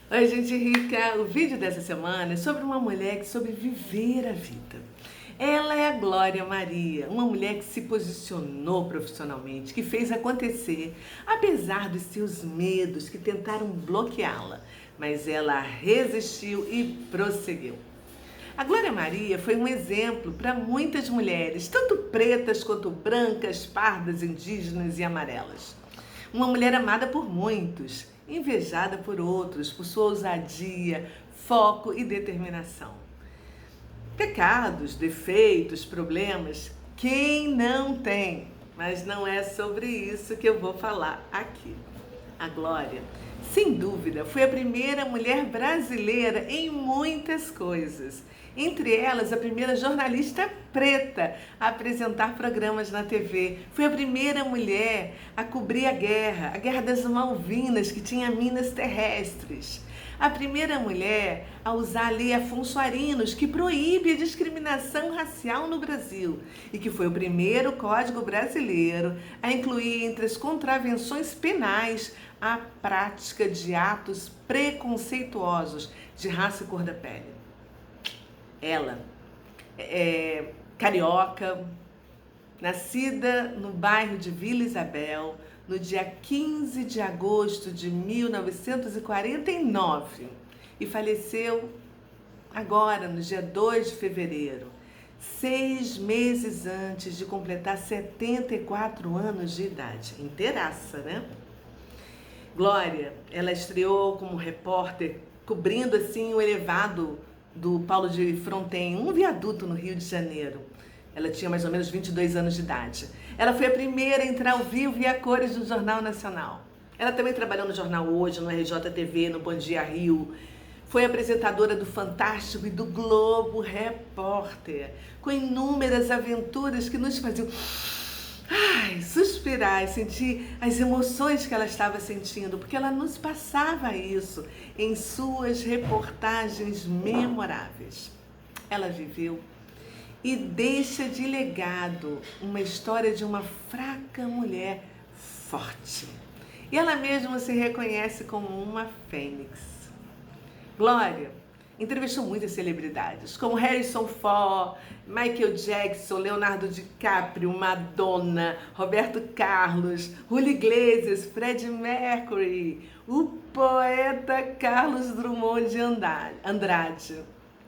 Oi, gente rica! O vídeo dessa semana é sobre uma mulher que soube viver a vida. Ela é a Glória Maria, uma mulher que se posicionou profissionalmente, que fez acontecer, apesar dos seus medos que tentaram bloqueá-la. Mas ela resistiu e prosseguiu. A Glória Maria foi um exemplo para muitas mulheres, tanto pretas quanto brancas, pardas, indígenas e amarelas. Uma mulher amada por muitos, invejada por outros, por sua ousadia, foco e determinação. Pecados, defeitos, problemas, quem não tem? Mas não é sobre isso que eu vou falar aqui. A Glória, sem dúvida, foi a primeira mulher brasileira em muitas coisas. Entre elas, a primeira jornalista preta a apresentar programas na TV. Foi a primeira mulher a cobrir a Guerra das Malvinas, que tinha minas terrestres. A primeira mulher a usar a Lei Afonso Arinos, que proíbe a discriminação racial no Brasil e que foi o primeiro Código brasileiro a incluir entre as contravenções penais a prática de atos preconceituosos de raça e cor da pele. Ela é carioca, nascida no bairro de Vila Isabel, no dia 15 de agosto de 1949 e faleceu agora, no dia 2 de fevereiro, 6 meses antes de completar 74 anos de idade. Inteiraça, né? Glória, ela estreou como repórter, cobrindo assim o elevado do Paulo de Fronten, um viaduto no Rio de Janeiro. Ela tinha mais ou menos 22 anos de idade. Ela foi a primeira a entrar ao vivo e a cores no Jornal Nacional. Ela também trabalhou no Jornal Hoje, no RJTV, no Bom Dia Rio. Foi apresentadora do Fantástico e do Globo Repórter, com inúmeras aventuras que nos faziam suspirar e sentir as emoções que ela estava sentindo, porque ela nos passava isso em suas reportagens memoráveis. Ela viveu e deixa de legado uma história de uma fraca mulher forte. E ela mesma se reconhece como uma fênix. Glória entrevistou muitas celebridades, como Harrison Ford, Michael Jackson, Leonardo DiCaprio, Madonna, Roberto Carlos, Julio Iglesias, Freddie Mercury, o poeta Carlos Drummond de Andrade,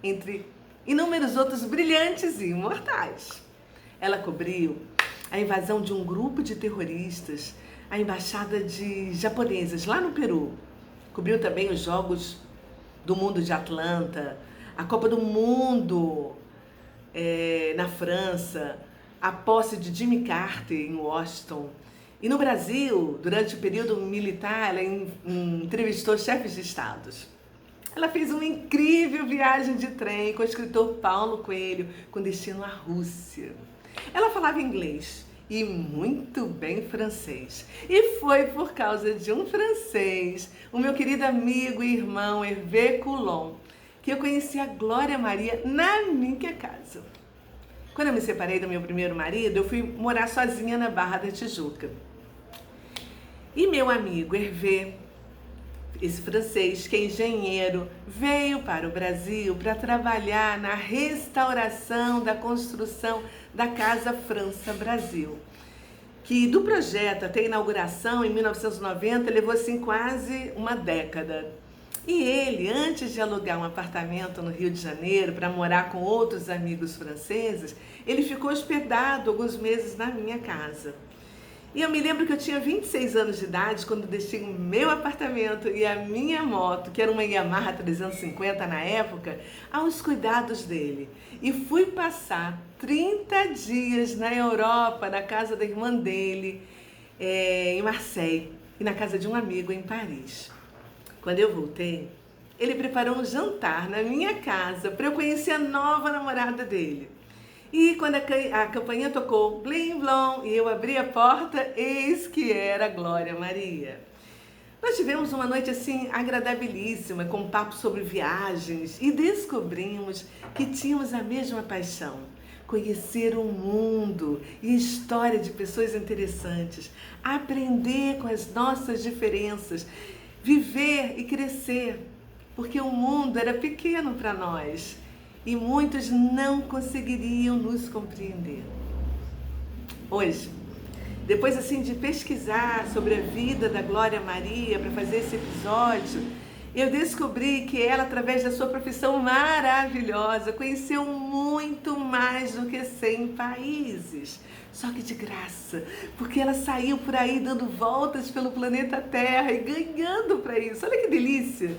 entre inúmeros outros brilhantes e imortais. Ela cobriu a invasão de um grupo de terroristas à embaixada de japoneses lá no Peru. Cobriu também os Jogos do Mundo de Atlanta, a Copa do Mundo na França, a posse de Jimmy Carter em Washington. E no Brasil, durante o período militar, ela entrevistou chefes de estados. Ela fez uma incrível viagem de trem com o escritor Paulo Coelho, com destino à Rússia. Ela falava inglês e muito bem francês. E foi por causa de um francês, o meu querido amigo e irmão Hervé Coulon, que eu conheci a Glória Maria na minha casa. Quando eu me separei do meu primeiro marido, eu fui morar sozinha na Barra da Tijuca. E meu amigo Hervé, esse francês que é engenheiro, veio para o Brasil para trabalhar na restauração da construção da Casa França Brasil, que do projeto até a inauguração em 1990 levou assim quase uma década. E ele, antes de alugar um apartamento no Rio de Janeiro para morar com outros amigos franceses, ele ficou hospedado alguns meses na minha casa. E eu me lembro que eu tinha 26 anos de idade quando deixei o meu apartamento e a minha moto, que era uma Yamaha 350 na época, aos cuidados dele. E fui passar 30 dias na Europa, na casa da irmã dele, em Marseille, e na casa de um amigo em Paris. Quando eu voltei, ele preparou um jantar na minha casa para eu conhecer a nova namorada dele. E quando a campainha tocou blim blom e eu abri a porta, eis que era a Glória Maria. Nós tivemos uma noite assim agradabilíssima, com um papo sobre viagens e descobrimos que tínhamos a mesma paixão: conhecer o mundo e a história de pessoas interessantes, aprender com as nossas diferenças, viver e crescer. porque o mundo era pequeno para nós e muitos não conseguiriam nos compreender. Hoje, depois assim de pesquisar sobre a vida da Glória Maria para fazer esse episódio, eu descobri que ela, através da sua profissão maravilhosa, conheceu muito mais do que 100 países. Só que de graça, porque ela saiu por aí dando voltas pelo planeta Terra e ganhando para isso. Olha que delícia!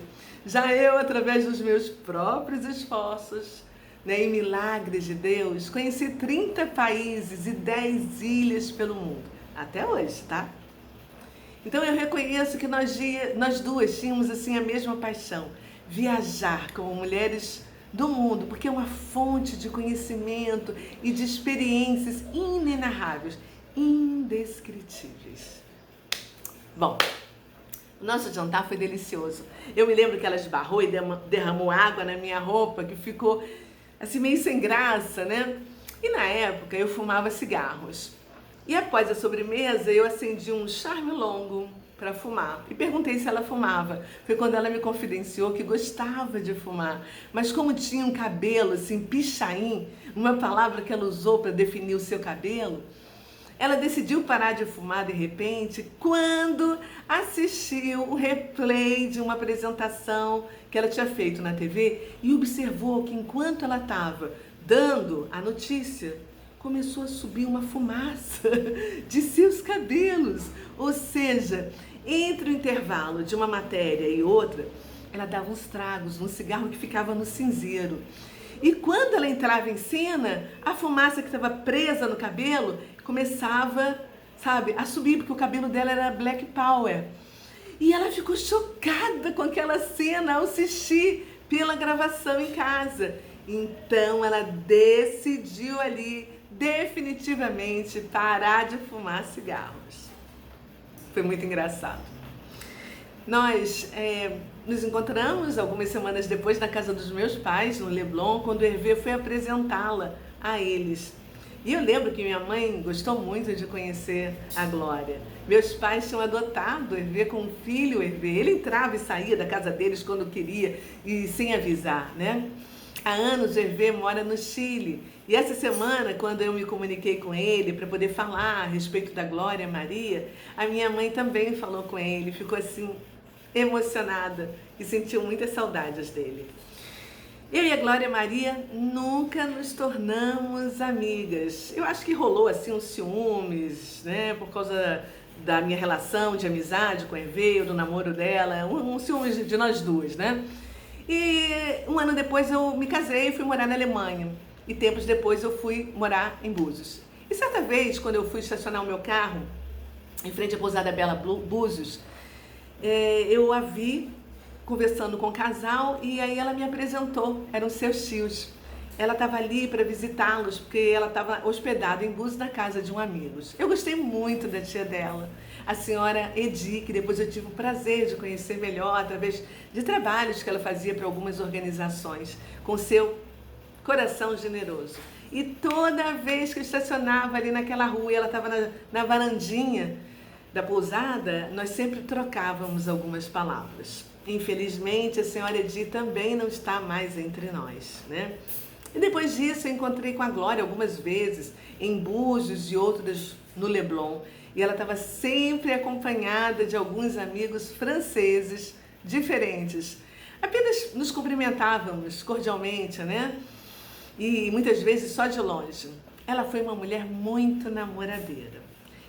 Já eu, através dos meus próprios esforços, né, e milagres de Deus, conheci 30 países e 10 ilhas pelo mundo. Até hoje, tá? Então eu reconheço que nós duas tínhamos assim a mesma paixão, viajar como mulheres do mundo, porque é uma fonte de conhecimento e de experiências inenarráveis, indescritíveis. Bom, o nosso jantar foi delicioso. Eu me lembro que ela esbarrou e derramou água na minha roupa, que ficou assim meio sem graça, né? E na época eu fumava cigarros. E após a sobremesa, eu acendi um charme longo para fumar. E perguntei se ela fumava. Foi quando ela me confidenciou que gostava de fumar. Mas como tinha um cabelo assim, pichain, uma palavra que ela usou para definir o seu cabelo, ela decidiu parar de fumar de repente quando assistiu o replay de uma apresentação que ela tinha feito na TV e observou que enquanto ela estava dando a notícia, começou a subir uma fumaça de seus cabelos. Ou seja, entre o intervalo de uma matéria e outra, ela dava uns tragos no cigarro que ficava no cinzeiro. E quando ela entrava em cena, a fumaça que estava presa no cabelo começava, sabe, a subir, porque o cabelo dela era Black Power. E ela ficou chocada com aquela cena ao assistir pela gravação em casa. Então ela decidiu ali definitivamente parar de fumar cigarros. Foi muito engraçado. Nós nos encontramos algumas semanas depois na casa dos meus pais, no Leblon, quando o Hervé foi apresentá-la a eles. E eu lembro que minha mãe gostou muito de conhecer a Glória. Meus pais tinham adotado o Hervé como filho, o Hervé. Ele entrava e saía da casa deles quando queria e sem avisar, né? Há anos o Hervé mora no Chile. E essa semana, quando eu me comuniquei com ele para poder falar a respeito da Glória Maria, a minha mãe também falou com ele, ficou assim emocionada e sentiu muitas saudades dele. Eu e a Glória Maria nunca nos tornamos amigas. Eu acho que rolou assim uns ciúmes, né, por causa da minha relação de amizade com a Hervé, do namoro dela, um ciúmes de nós duas, né? E um ano depois eu me casei e fui morar na Alemanha. E tempos depois eu fui morar em Búzios. E certa vez, quando eu fui estacionar o meu carro em frente à pousada Bela Búzios, eu a vi conversando com o casal e aí ela me apresentou, eram seus tios. Ela estava ali para visitá-los, porque ela estava hospedada em Búzios na casa de um amigo. Eu gostei muito da tia dela, a senhora Edi, que depois eu tive o prazer de conhecer melhor através de trabalhos que ela fazia para algumas organizações, com seu coração generoso. E toda vez que eu estacionava ali naquela rua e ela estava na varandinha da pousada, nós sempre trocávamos algumas palavras. Infelizmente, a senhora Edi também não está mais entre nós, né? E depois disso, eu encontrei com a Glória algumas vezes, em Búzios e outras no Leblon. E ela estava sempre acompanhada de alguns amigos franceses diferentes. Apenas nos cumprimentávamos cordialmente, né? E muitas vezes só de longe. Ela foi uma mulher muito namoradeira.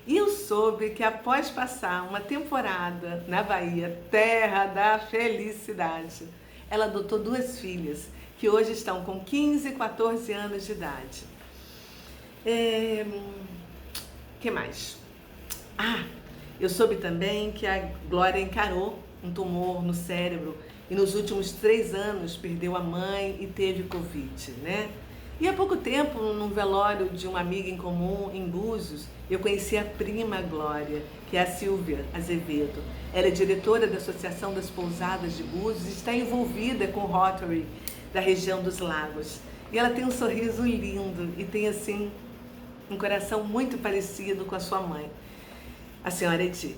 E eu soube que após passar uma temporada na Bahia, terra da felicidade, ela adotou 2 filhas, que hoje estão com 15 e 14 anos de idade. Que mais? Eu soube também que a Glória encarou um tumor no cérebro e nos últimos 3 anos perdeu a mãe e teve Covid, né? E há pouco tempo, num velório de uma amiga em comum em Búzios, eu conheci a prima Glória, que é a Silvia Azevedo. Ela é diretora da Associação das Pousadas de Búzios e está envolvida com o Rotary da região dos Lagos. E ela tem um sorriso lindo e tem, assim, um coração muito parecido com a sua mãe, a senhora Edi.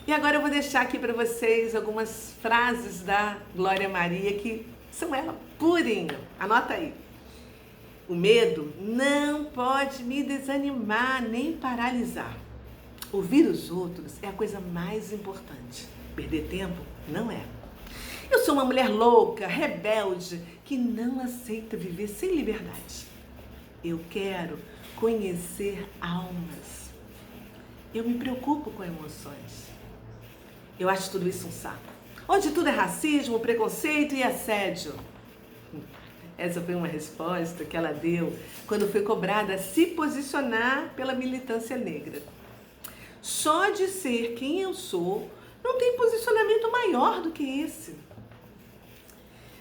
E agora eu vou deixar aqui para vocês algumas frases da Glória Maria que são ela purinho. Anota aí. O medo não pode me desanimar nem paralisar. Ouvir os outros é a coisa mais importante. Perder tempo não é. Eu sou uma mulher louca, rebelde, que não aceita viver sem liberdade. Eu quero conhecer almas. Eu me preocupo com emoções. Eu acho tudo isso um saco. Onde tudo é racismo, preconceito e assédio. Essa foi uma resposta que ela deu quando foi cobrada a se posicionar pela militância negra. Só de ser quem eu sou, não tem posicionamento maior do que esse.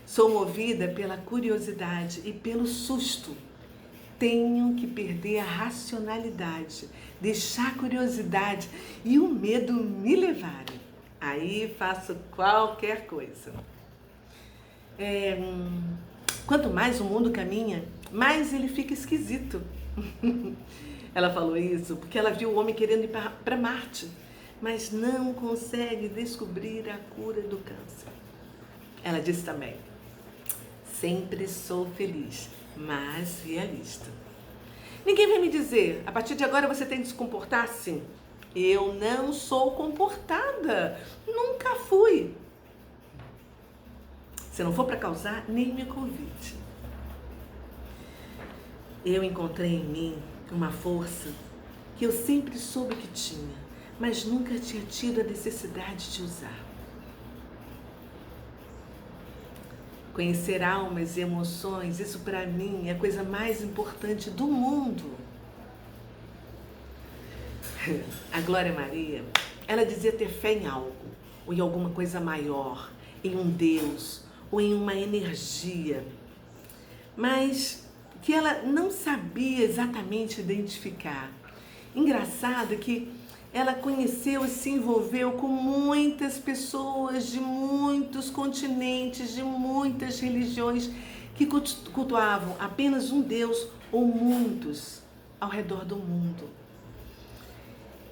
Sou movida pela curiosidade e pelo susto. Tenho que perder a racionalidade, deixar a curiosidade e o medo me levarem. Aí faço qualquer coisa. Quanto mais o mundo caminha, mais ele fica esquisito. Ela falou isso porque ela viu o homem querendo ir para Marte, mas não consegue descobrir a cura do câncer. Ela disse também: sempre sou feliz, mas realista. Ninguém vai me dizer, a partir de agora você tem que se comportar assim. Eu não sou comportada, nunca fui. Se não for para causar, nem me convide. Eu encontrei em mim uma força que eu sempre soube que tinha, mas nunca tinha tido a necessidade de usar. Conhecer almas e emoções, isso para mim é a coisa mais importante do mundo. A Glória Maria, ela dizia ter fé em algo, ou em alguma coisa maior, em um Deus, ou em uma energia, mas que ela não sabia exatamente identificar. Engraçado que ela conheceu e se envolveu com muitas pessoas de muitos continentes, de muitas religiões que cultuavam apenas um Deus ou muitos ao redor do mundo.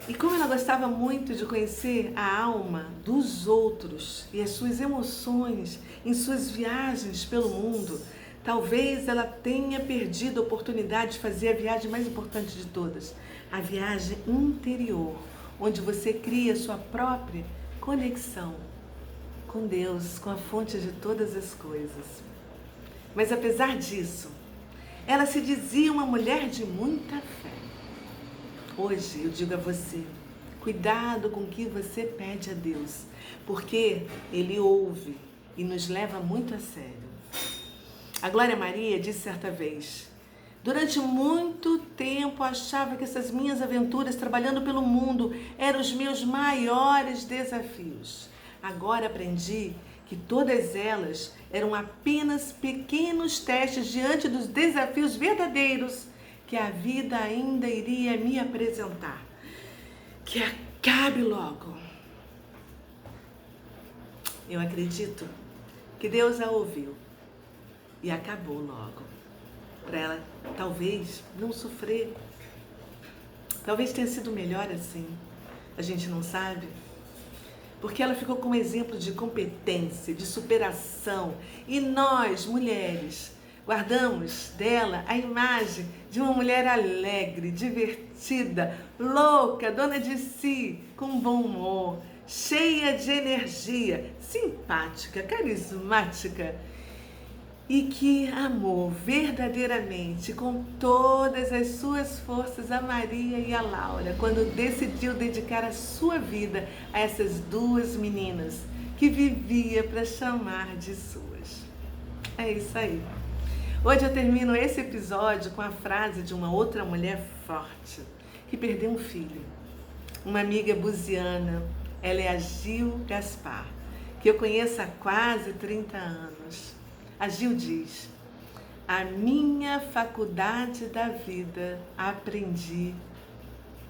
E como ela gostava muito de conhecer a alma dos outros e as suas emoções em suas viagens pelo mundo, talvez ela tenha perdido a oportunidade de fazer a viagem mais importante de todas, a viagem interior, onde você cria sua própria conexão com Deus, com a fonte de todas as coisas. Mas apesar disso, ela se dizia uma mulher de muita fé. Hoje eu digo a você, cuidado com o que você pede a Deus, porque Ele ouve e nos leva muito a sério. A Glória Maria disse certa vez: durante muito tempo achava que essas minhas aventuras trabalhando pelo mundo eram os meus maiores desafios. Agora aprendi que todas elas eram apenas pequenos testes diante dos desafios verdadeiros que a vida ainda iria me apresentar. Que acabe logo. Eu acredito que Deus a ouviu e acabou logo. Para ela, talvez, não sofrer. Talvez tenha sido melhor assim. A gente não sabe. Porque ela ficou com um exemplo de competência, de superação. E nós, mulheres, guardamos dela a imagem de uma mulher alegre, divertida, louca, dona de si, com bom humor, cheia de energia, simpática, carismática e que amou verdadeiramente, com todas as suas forças, a Maria e a Laura, quando decidiu dedicar a sua vida a essas duas meninas que vivia para chamar de suas. É isso aí. Hoje eu termino esse episódio com a frase de uma outra mulher forte que perdeu um filho. Uma amiga buziana, ela é a Gil Gaspar, que eu conheço há quase 30 anos. A Gil diz: a minha faculdade da vida aprendi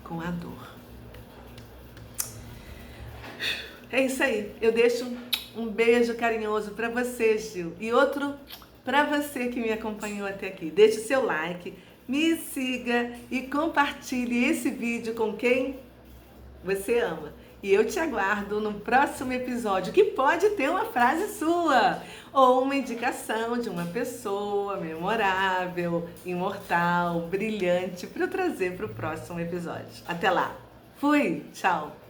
com a dor. É isso aí. Eu deixo um beijo carinhoso para você, Gil, e outro para você que me acompanhou até aqui. Deixe o seu like, me siga e compartilhe esse vídeo com quem você ama. E eu te aguardo no próximo episódio, que pode ter uma frase sua ou uma indicação de uma pessoa memorável, imortal, brilhante para eu trazer para o próximo episódio. Até lá. Fui. Tchau.